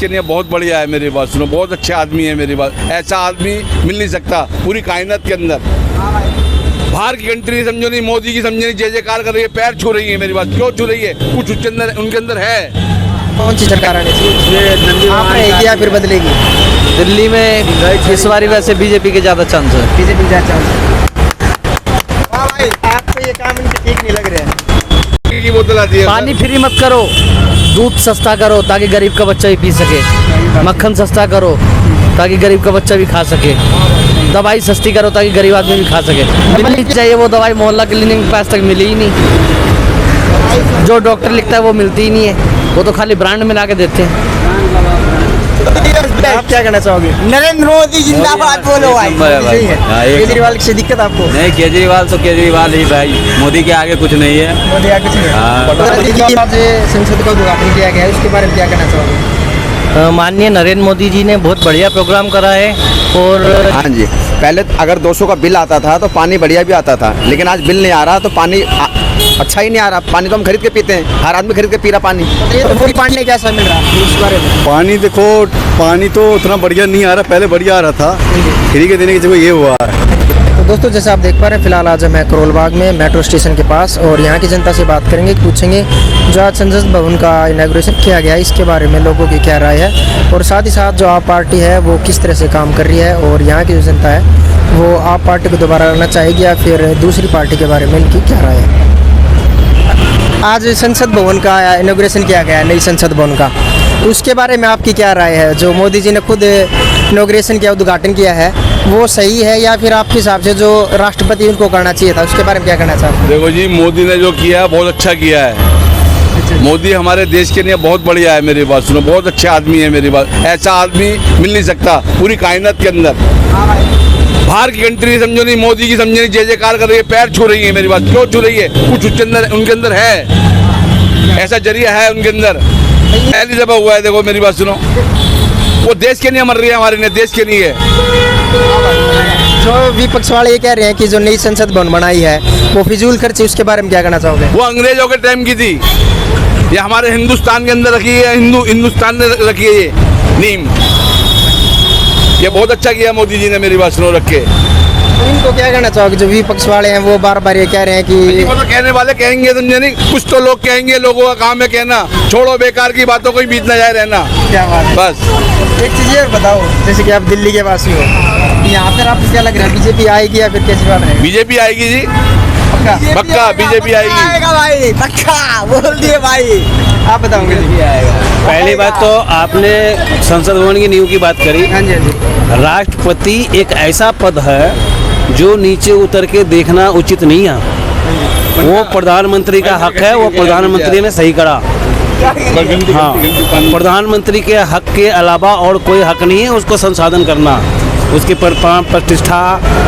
के लिए बहुत बढ़िया है। मेरी बात सुनो, बहुत अच्छा आदमी है। मेरी बात, ऐसा आदमी मिल नहीं सकता पूरी कायनात के अंदर। बाहर की कंट्री समझो नहीं, मोदी की समझो नहीं, जय जयकार कर रही है, पैर छू रही है। मेरी बात क्यों छू रही है? कुछ उनके अंदर है। कौन सी सरकार आनी चाहिए? आप रहेगी या फिर बदलेगी? दिल्ली में इस बार वैसे बीजेपी के ज़्यादा चांस है। बीजेपी का चांस है। भाई आपको ये काम इनके ठीक नहीं लग रहा है? की बोतल आती है। पानी फ्री मत करो, दूध सस्ता करो ताकि गरीब का बच्चा भी पी सके। मक्खन सस्ता करो ताकि गरीब का बच्चा भी खा सके। दवाई सस्ती करो ताकि गरीब आदमी भी खा सके। मिलनी चाहिए वो दवाई, मोहल्ला क्लिनिक के पास तक मिली ही नहीं। जो डॉक्टर लिखता है वो मिलती ही नहीं है, वो तो खाली ब्रांड मिला के देते हैं। आप क्या कहना चाहोगे? नरेंद्र मोदी जिंदाबाद बोलो भाई। केजरीवाल से दिक्कत आपको? नहीं, केजरीवाल तो केजरीवाल ही भाई, मोदी के आगे कुछ नहीं है। मोदी आगे कुछ नहीं। आज संसद का उद्घाटन किया गया है, उसके बारे में क्या कहना चाहोगे? माननीय नरेंद्र मोदी जी ने बहुत बढ़िया प्रोग्राम करा है। और हाँ जी, पहले अगर 200 का बिल आता था तो पानी बढ़िया भी आता था, लेकिन आज बिल नहीं आ रहा तो पानी अच्छा ही नहीं आ रहा। पानी तो हम खरीद के पीते हैं, हर आदमी खरीद के पी रहा पानी। तो पानी कैसा मिल रहा है उस बारे में? पानी देखो, पानी तो उतना बढ़िया नहीं आ रहा, पहले बढ़िया आ रहा था, फ्री के देने की जगह ये हुआ है। तो दोस्तों, जैसे आप देख पा रहे हैं, फिलहाल आज मैं करोल बाग में मेट्रो स्टेशन के पास, और यहाँ की जनता से बात करेंगे, पूछेंगे जो आज संसद भवन का इनॉग्रेशन किया गया है इसके बारे में लोगों की क्या राय है, और साथ ही साथ जो आप पार्टी है वो किस तरह से काम कर रही है, और यहाँ की जो जनता है वो आप पार्टी को दोबारा लाना चाहेगी या फिर दूसरी पार्टी के बारे में इनकी क्या राय है। आज संसद भवन का इनॉग्रेशन किया गया है, नई संसद भवन का, उसके बारे में आपकी क्या राय है? जो मोदी जी ने खुद इनॉग्रेशन किया, उद्घाटन किया है, वो सही है या फिर आपके हिसाब से जो राष्ट्रपति उनको करना चाहिए था, उसके बारे में क्या कहना चाहते हैं? देखो जी, मोदी ने जो किया है बहुत अच्छा किया है। मोदी हमारे देश के लिए बहुत बढ़िया है। मेरी बात सुनो, बहुत अच्छा आदमी है। मेरी बात, ऐसा आदमी मिल नहीं सकता पूरी कायनात के अंदर। बाहर की कंट्री समझो नहीं, मोदी की समझो नहीं, जय जयकार कर रही है, पैर छू रही है। मेरी बात क्यों छू रही है? कुछ उनके अंदर है, ऐसा जरिया है उनके अंदर। पहली दफा हुआ है। देखो मेरी बात सुनो, वो देश के लिए मर रही है, हमारे लिए, देश के लिए। जो विपक्ष वाले ये कह रहे हैं कि जो नई संसद भवन बनाई है वो फिजूल खर्ची, उसके बारे में क्या कहना चाहोगे? वो अंग्रेजों के टाइम की थी, ये हमारे हिंदुस्तान के अंदर रखी है, हिंदुस्तान ने रखी है ये नीम। ये बहुत अच्छा किया मोदी जी ने। मेरी बात सुनो रख के। तो इनको क्या कहना चाहोगे? जो विपक्ष वाले हैं वो बार बार ये कह रहे हैं कि वो तो कहने वाले कहेंगे, समझे नहीं, कुछ तो लोग कहेंगे, लोगों का काम है कहना। छोड़ो, बेकार की बातों को ही बीत न जाए रहना। क्या बात है? बस एक चीज़ और बताओ, जैसे कि आप दिल्ली के वासी हो, यहाँ पर आपको क्या लग रहा है, बीजेपी आएगी या फिर केजरीवाल रहेगा? बीजेपी आएगी जी, पक्का बीजेपी आएगी भाई, पक्का बोल दिए भाई। आप बताओगे? पहली बात तो आपने संसद भवन की नींव की बात करी। हाँ जी, हाँ जी। राष्ट्रपति एक ऐसा पद है जो नीचे उतर के देखना उचित नहीं है। वो प्रधानमंत्री का हक है, वो प्रधानमंत्री ने सही करा। हाँ, प्रधानमंत्री के हक के अलावा और कोई हक नहीं है उसको संसाधन करना। उसकी प्रतिष्ठा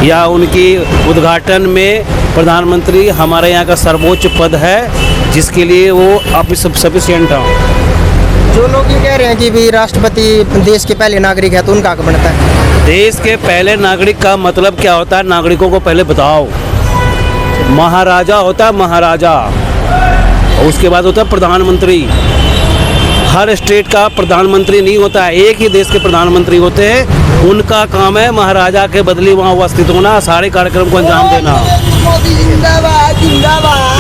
या उनकी उद्घाटन में प्रधानमंत्री हमारे यहाँ का सर्वोच्च पद है, जिसके लिए वो आप सफिशिएंट है। जो लोग ये कह रहे हैं कि भी राष्ट्रपति देश के पहले नागरिक है, तो उनका हक बनता है। देश के पहले नागरिक का मतलब क्या होता है? नागरिकों को पहले बताओ। महाराजा होता है महाराजा, उसके बाद होता है प्रधानमंत्री। हर स्टेट का प्रधानमंत्री नहीं होता है, एक ही देश के प्रधानमंत्री होते हैं। उनका काम है महाराजा के बदले वहाँ उपस्थित होना, सारे कार्यक्रम को अंजाम देना।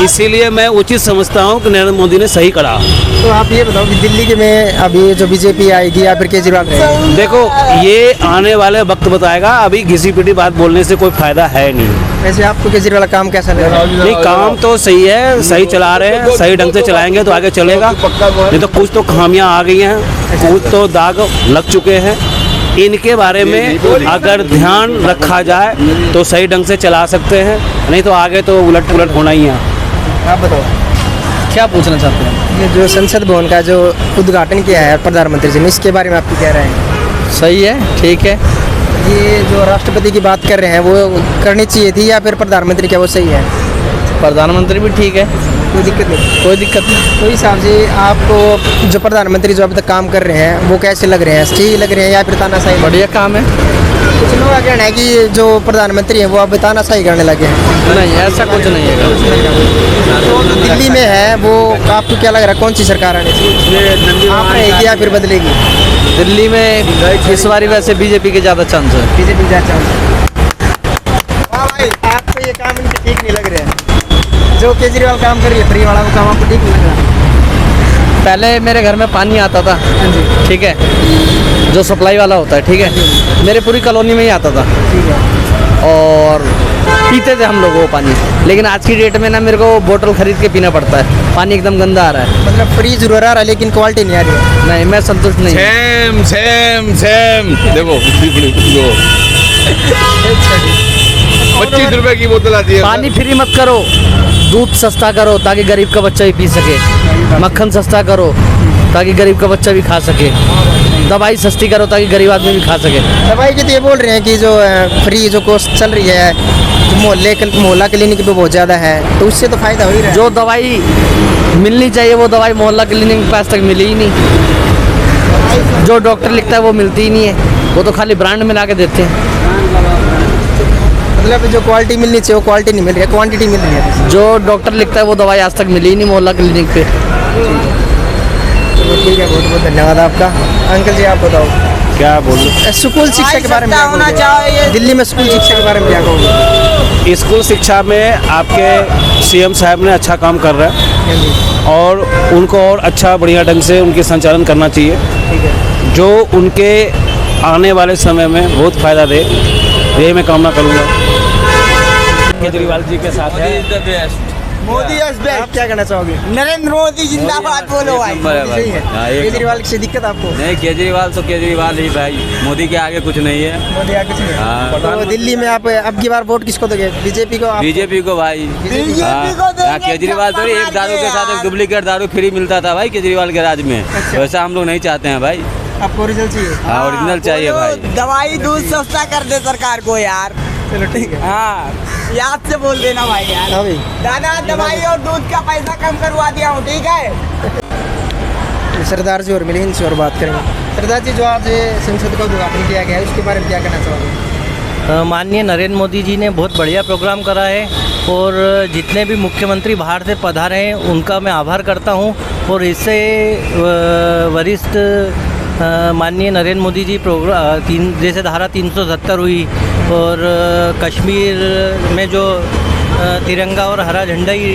इसीलिए मैं उचित समझता हूँ कि नरेंद्र मोदी ने सही करा। तो आप ये बताओ कि दिल्ली के में अभी जो बीजेपी आएगी या फिर केजरीवाल रहेगा? देखो, ये आने वाले वक्त बताएगा, अभी घिसी पिटी बात बोलने से कोई फायदा है नहीं। वैसे आपको केजरीवाल का काम कैसा लगा? नहीं, काम तो सही है, सही चला रहे हैं, सही ढंग से चलाएंगे तो आगे चलेगा। नहीं तो कुछ तो खामियां आ गई हैं, कुछ तो दाग लग चुके हैं। इनके बारे में अगर ध्यान रखा जाए तो सही ढंग से चला सकते हैं, नहीं तो आगे तो उलट पुलट होना ही है। आप बताओ क्या पूछना चाहते हैं? ये जो संसद भवन का जो उद्घाटन किया है प्रधानमंत्री जी ने, इसके बारे में आपकी क्या राय है? सही है, ठीक है। ये जो राष्ट्रपति की बात कर रहे हैं वो करनी चाहिए थी या फिर प्रधानमंत्री, क्या वो सही है? प्रधानमंत्री भी ठीक है, कोई दिक्कत नहीं। कोई दिक्कत नहीं। तो इस हिसाब से आपको जो प्रधानमंत्री जो अभी तक काम कर रहे हैं वो कैसे लग रहे हैं? सही लग रहे हैं या फिर तानाशाही? बढ़िया काम है। कुछ लोग का कहना है कि जो प्रधानमंत्री हैं वो अब तानाशाही करने लगे हैं। नहीं, ऐसा कुछ नहीं है। तो दिल्ली में है वो, आपको क्या लग रहा है कौन सी सरकार आनी चाहिए? आप रहेगी या फिर बदलेगी? दिल्ली में इस बारी वैसे बीजेपी के ज़्यादा चांस है। बीजेपी का चांस। हाँ भाई, आपको ये काम इनके ठीक नहीं लग रहा है? जो केजरीवाल काम कर रही है फ्री वाला, वो काम आपको ठीक नहीं लग रहा? पहले मेरे घर में पानी आता था, ठीक है, जो सप्लाई वाला होता है, ठीक है, मेरे पूरी कॉलोनी में ही आता था, ठीक है। और पीते थे हम लोग वो पानी। लेकिन आज की डेट में ना मेरे को बोतल खरीद के पीना पड़ता है, पानी एकदम गंदा आ रहा है। मतलब फ्री जरूर आ रहा है लेकिन क्वालिटी नहीं आ रही है। नहीं, मैं संतुष्ट नहीं हूँ। सेम देखो 25 रुपए की बोतल आती है। पानी फ्री मत करो, दूध सस्ता करो ताकि गरीब का बच्चा भी पी सके, मक्खन सस्ता करो ताकि गरीब का बच्चा भी खा सके, दवाई सस्ती करो ताकि गरीब आदमी भी खा सके। दवाई की तो ये बोल रहे हैं कि जो फ्री जो कोर्स चल रही है, जो मोहल्ला क्लिनिक पे बहुत ज़्यादा है, तो उससे तो फायदा हो ही रहा है। जो दवाई मिलनी चाहिए वो दवाई मोहल्ला क्लिनिक के पास तक मिली ही नहीं। जो डॉक्टर लिखता है वो मिलती ही नहीं है, वो तो खाली ब्रांड मिला के देते हैं। मतलब जो क्वालिटी मिलनी चाहिए वो क्वालिटी नहीं मिल रही है, क्वांटिटी मिल रही है। जो डॉक्टर लिखता है वो दवाई आज तक मिली ही नहीं मोहल्ला क्लिनिक पे। चलो ठीक है, बहुत बहुत धन्यवाद आपका। अंकल जी आप बताओ, क्या बोलूँ, स्कूल शिक्षा के बारे में क्या कहोगे? दिल्ली में स्कूल शिक्षा के बारे में क्या कहोगे? स्कूल शिक्षा में आपके सीएम साहब ने अच्छा काम कर रहे हैं और उनको और अच्छा बढ़िया ढंग से उनके संचालन करना चाहिए, ठीक है। जो उनके आने वाले समय में बहुत फायदा दे, यही मैं कामना करूँगा। केजरीवाल जी के साथ है। Modi is best. आप क्या कहना चाहोगे? नरेंद्र मोदी जिंदाबाद बोलो भाई। सही है। केजरीवाल से दिक्कत आपको? नहीं, केजरीवाल तो केजरीवाल ही भाई, मोदी के आगे कुछ नहीं है। मोदी आगे कुछ नहीं। हाँ। तो दिल्ली में आप अब की बार वोट किसको दोगे? बीजेपी को? बीजेपी को भाई। हाँ, केजरीवाल तो एक दारू के साथ एक डुप्लीकेट दारू फ्री मिलता था भाई केजरीवाल के राज में। वैसा हम लोग नहीं चाहते हैं भाई, आपको ओरिजिनल चाहिए? हाँ ओरिजिनल चाहिए भाई। दवाई दूध सस्ता कर दे सरकार को यार। चलो ठीक है। हाँ, याद से बोल देना भाई यार। हाँ भाई, दादा दवाई और दूध का पैसा कम करवा दिया हूँ, ठीक है। सरदार जी और मिले, इनसे और बात करेंगे। सरदार जी, जो आज संसद का उद्घाटन किया गया है उसके बारे में क्या कहना चाहोगे? माननीय नरेंद्र मोदी जी ने बहुत बढ़िया प्रोग्राम करा है और जितने भी मुख्यमंत्री बाहर से पधारे हैं उनका मैं आभार करता हूं। और इससे वरिष्ठ माननीय नरेंद्र मोदी जी जैसे धारा 370 हुई और कश्मीर में जो तिरंगा और हरा झंडा ही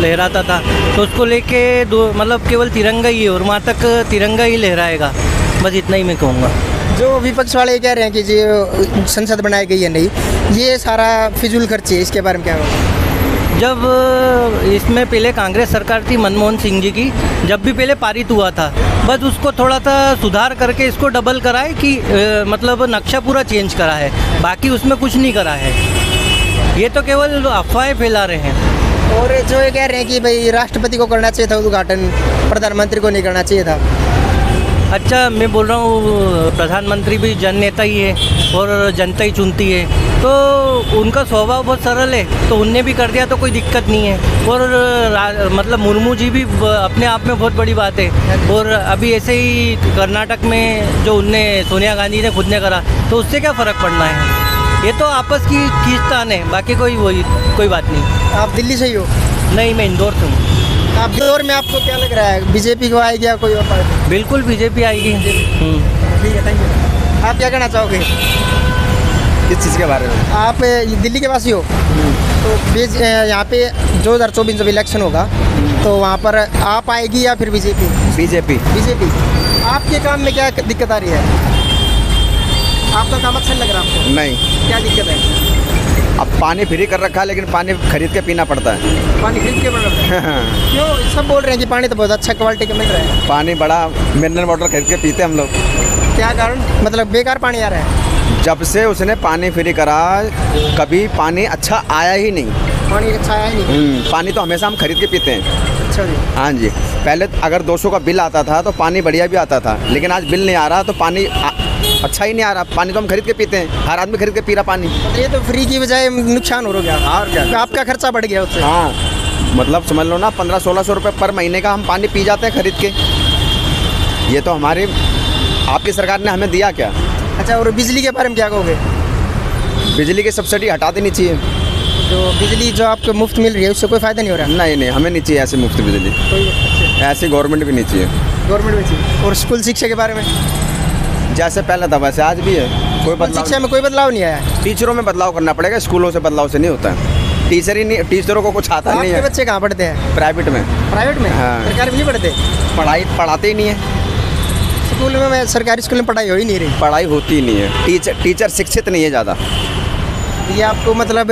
लहराता था, तो उसको लेके मतलब केवल तिरंगा ही है और वहाँ तक तिरंगा ही लहराएगा। बस इतना ही मैं कहूँगा। जो विपक्ष वाले कह रहे हैं कि जो संसद बनाई गई है नहीं, ये सारा फिजूल खर्ची है, इसके बारे में क्या होगा? जब इसमें पहले कांग्रेस सरकार थी मनमोहन सिंह जी की, जब भी पहले पारित हुआ था, बस उसको थोड़ा सा सुधार करके इसको डबल करा है कि मतलब नक्शा पूरा चेंज करा है, बाकी उसमें कुछ नहीं करा है। ये तो केवल अफवाहें फैला रहे हैं। और जो ये कह रहे हैं कि भाई राष्ट्रपति को करना चाहिए था उद्घाटन, प्रधानमंत्री को नहीं करना चाहिए था। अच्छा, मैं बोल रहा हूँ प्रधानमंत्री भी जन नेता ही है और जनता ही चुनती है, तो उनका स्वभाव बहुत सरल है, तो उनने भी कर दिया तो कोई दिक्कत नहीं है। और मतलब मुर्मू जी भी अपने आप में बहुत बड़ी बात है। और अभी ऐसे ही कर्नाटक में जो उनने सोनिया गांधी ने खुद ने करा, तो उससे क्या फ़र्क पड़ना है? ये तो आपस की खींचतान है, बाकी कोई बात नहीं। आप दिल्ली से ही हो? नहीं, मैं इंदौर से हूँ। आप इंदौर में आपको क्या लग रहा है, बीजेपी को आएगी या कोई और पार्टी? बिल्कुल बीजेपी आएगी। ठीक है, थैंक यू। आप क्या कहना चाहोगे किस चीज़ के बारे में? आप दिल्ली के वासी हो, तो यहाँ पे 2024 जब इलेक्शन होगा तो वहाँ पर आप आएगी या फिर बीजेपी? बीजेपी। बीजेपी। आपके काम में क्या दिक्कत आ रही है? आपका काम अच्छा लग रहा है आपको? नहीं। क्या दिक्कत है? अब पानी फ्री कर रखा है लेकिन पानी खरीद के पीना पड़ता है। पानी खरीद के पड़ रहा है? क्यों? सब बोल रहे हैं कि पानी तो बहुत अच्छा क्वालिटी का मिल रहा है। पानी बड़ा मिनरल वाटर खरीद के पीते हम लोग। क्या कारण? मतलब बेकार पानी आ रहा है? जब से उसने पानी फ्री करा कभी पानी अच्छा आया ही नहीं। पानी अच्छा आया ही नहीं? पानी तो हमेशा हम खरीद के पीते हैं। अच्छा जी। हाँ जी, पहले अगर 200 का बिल आता था तो पानी बढ़िया भी आता था, लेकिन आज बिल नहीं आ रहा तो पानी अच्छा ही नहीं आ रहा। पानी तो हम खरीद के पीते हैं, हर आदमी खरीद के पी रहा पानी। तो ये तो फ्री की बजाय नुकसान हो गया। और क्या? तो आपका खर्चा बढ़ गया उससे। हाँ, मतलब समझ लो ना 1500-1600 रुपये पर महीने का हम पानी पी जाते हैं खरीद के। ये तो हमारी आपकी सरकार ने हमें दिया क्या? अच्छा, और बिजली के बारे में क्या कहोगे? बिजली की सब्सिडी हटा देनी चाहिए। जो बिजली जो आपको मुफ्त मिल रही है उससे कोई फ़ायदा नहीं हो रहा? नहीं नहीं, हमें नहीं चाहिए ऐसी मुफ्त बिजली। कोई? अच्छा, ऐसी गवर्नमेंट भी नहीं चाहिए। गवर्नमेंट में चाहिए। और स्कूल शिक्षा के बारे में? जैसे पहले था वैसे आज भी है, कोई बदलाव। शिक्षा में कोई बदलाव नहीं आया? टीचरों में बदलाव करना पड़ेगा, स्कूलों से बदलाव से नहीं होता है। टीचरों को कुछ आता नहीं आपके है। बच्चे कहाँ पढ़ते हैं? प्राइवेट में। प्राइवेट में? हाँ। सरकारी में नहीं पढ़ते? पढ़ाते ही नहीं है स्कूल में, मैं सरकारी स्कूल में पढ़ाई हो ही नहीं रही। पढ़ाई होती ही नहीं है, टीचर शिक्षित नहीं है ज़्यादा। ये आपको मतलब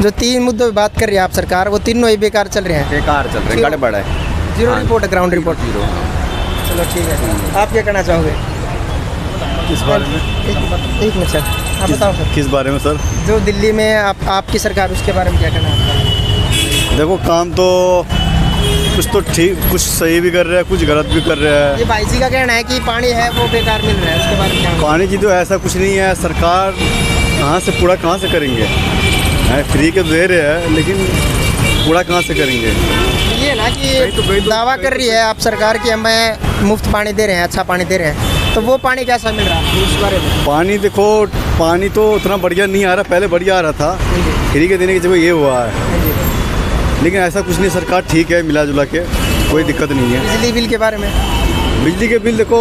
जो 3 मुद्दों पे बात कर रही है आप सरकार, वो तीनों ही बेकार चल रहे हैं? बेकार चल रहे हैं, गड़बड़ है। जीरो रिपोर्ट है, ग्राउंड रिपोर्ट। चलो ठीक है, आप क्या कहना चाहोगे? किस बारे में? एक मिनट सर, आप बताओ सर। किस बारे में सर? जो दिल्ली में आपकी सरकार, उसके बारे में क्या कहना है आपका? देखो काम तो कुछ तो ठीक, कुछ सही भी कर रहा है, कुछ गलत भी कर रहा है। ये भाई जी का कहना है कि पानी है वो बेकार मिल रहा है, उसके बारे में क्या? पानी की तो ऐसा कुछ नहीं है, सरकार कहाँ से करेंगे? फ्री के दे रहे हैं, लेकिन पूरा कहाँ से करेंगे? ये ना कि दावा कर रही है आप सरकार कि हमें मुफ्त पानी दे रहे हैं, अच्छा पानी दे रहे हैं, तो वो पानी कैसा मिल रहा है उस बारे में? पानी देखो, पानी तो उतना बढ़िया नहीं आ रहा, पहले बढ़िया आ रहा था, फ्री के देने की जगह ये हुआ है। लेकिन ऐसा कुछ नहीं, सरकार ठीक है, मिला जुला के कोई दिक्कत नहीं है। बिजली बिल के बारे में? बिजली के बिल देखो,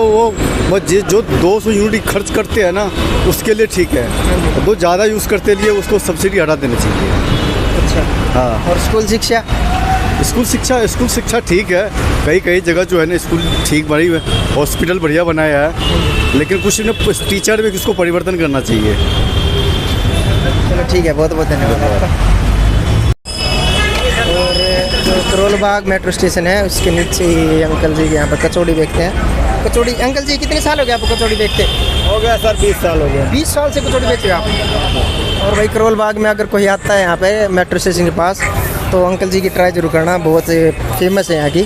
वो जो 200 यूनिट खर्च करते हैं ना, उसके लिए ठीक है। जो ज़्यादा यूज़ करते लिए उसको सब्सिडी हटा देनी चाहिए। अच्छा। हाँ। और स्कूल शिक्षा? स्कूल शिक्षा ठीक है, कई जगह जो है ना स्कूल ठीक बनी है, हॉस्पिटल बढ़िया बनाया है, लेकिन कुछ ना टीचर में किसको परिवर्तन करना चाहिए। चलो ठीक है, बहुत बहुत धन्यवाद आपका। और जो करोल बाग मेट्रो स्टेशन है उसके नीचे ही अंकल जी के यहाँ पर कचौड़ी बेचते हैं। कचौड़ी, अंकल जी कितने साल हो गए आपको कचौड़ी बेचते? हो गया सर, 20 साल हो गया। 20 साल से कचौड़ी बेच रहे हो आप? और भाई करोल बाग में अगर कोई आता है यहाँ पे मेट्रो स्टेशन के पास, तो अंकल जी की ट्राई जरूर करना, बहुत फेमस है यहाँ की।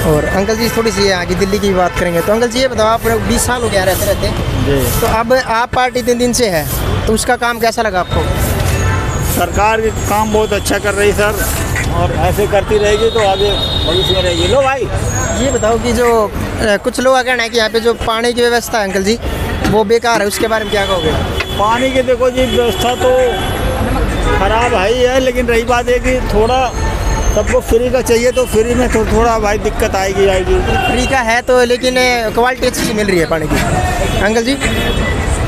और अंकल जी थोड़ी सी यहाँ की दिल्ली की बात करेंगे, तो अंकल जी ये बताओ, आप 20 साल हो गया रहते, तो अब आप पार्टी 3 दिन से है, तो उसका काम कैसा लगा आपको? सरकार काम बहुत अच्छा कर रही सर, और ऐसे करती रहेगी तो आगे भविष्य में रहेगी। लो भाई, ये बताओ कि जो कुछ लोग का कहना है कि यहाँ पे जो पानी की व्यवस्था है अंकल जी, वो बेकार है, उसके बारे में क्या कहोगे? पानी की देखो जी व्यवस्था तो खराब है ही है, लेकिन रही बात है कि थोड़ा सबको फ्री का चाहिए, तो फ्री में थोड़ा भाई दिक्कत आएगी। फ्री का है तो, लेकिन क्वालिटी अच्छी मिल रही है पानी की अंकल जी।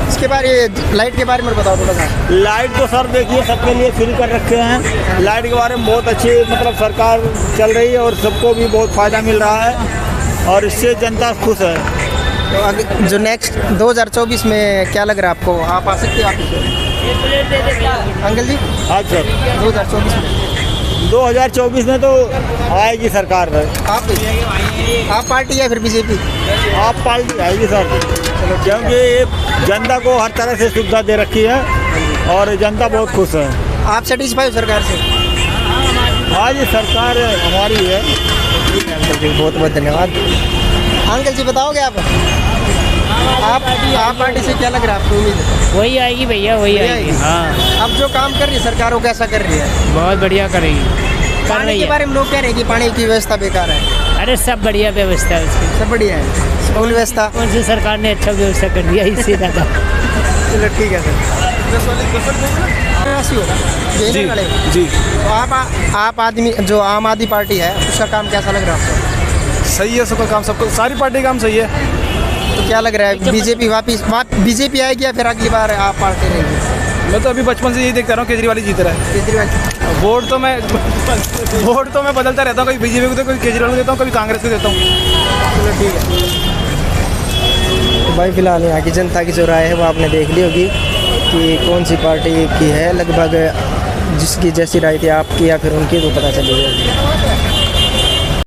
इसके बारे, लाइट के बारे में बताओ थोड़ा सा। लाइट तो सर देखिए सबके लिए फ्री कर रखे हैं, लाइट के बारे में बहुत अच्छी मतलब सरकार चल रही है, और सबको भी बहुत फ़ायदा मिल रहा है, और इससे जनता खुश है। तो अगर जो नेक्स्ट 2024 में क्या लग रहा है आपको, आप आ सकते हो अंकल जी? हाँ सर, 2024 में 2024 में तो आएगी सरकार है। आप पार्टी है फिर बीजेपी? आप पार्टी आएगी सर, क्योंकि ये जनता को हर तरह से सुविधा दे रखी है, और जनता बहुत खुश है। आप सेटिस्फाई हो सरकार से? हाँ जी, सरकार हमारी है। अंकल जी बहुत बहुत धन्यवाद। अंकल जी बताओगे आप पार्टी से क्या लग रहा है आपको? उम्मीद है वही आएगी भैया, वही आएगी। हाँ, अब जो काम कर रही है सरकार वो कैसा कर रही है? बहुत बढ़िया करेगी। पानी के बारे में लोग कह रहे हैं कि पानी की व्यवस्था बेकार है। अरे सब बढ़िया व्यवस्था है उसकी, सब बढ़िया है। स्कूल व्यवस्था कौन सी सरकार ने अच्छा व्यवस्था कर दिया इससे ज़्यादा। चलो ठीक है सर। जी, तो आप आदमी जो आम आदमी पार्टी है उसका काम कैसा लग रहा है आपको? सही है सबका काम, सबको सारी पार्टी काम सही है। तो क्या लग रहा है, बीजेपी वापिस बीजेपी आएगी या फिर अगली बार आप पार्टी रहेगी? मैं तो अभी बचपन से यही देखता रहा हूँ, केजरीवाल ही जीत रहा है। केजरीवाल वोट तो मैं बदलता रहता हूँ, कभी बीजेपी को देता हूँ, कभी केजरीवाल को देता हूँ, कभी कांग्रेस को देता हूँ। चलो ठीक है। तो भाई फिलहाल यहाँ की जनता की जो राय है वो आपने देख ली होगी कि कौन सी पार्टी की है, लगभग जिसकी जैसी राय थी आपकी या फिर उनकी, तो पता चल जाएगी।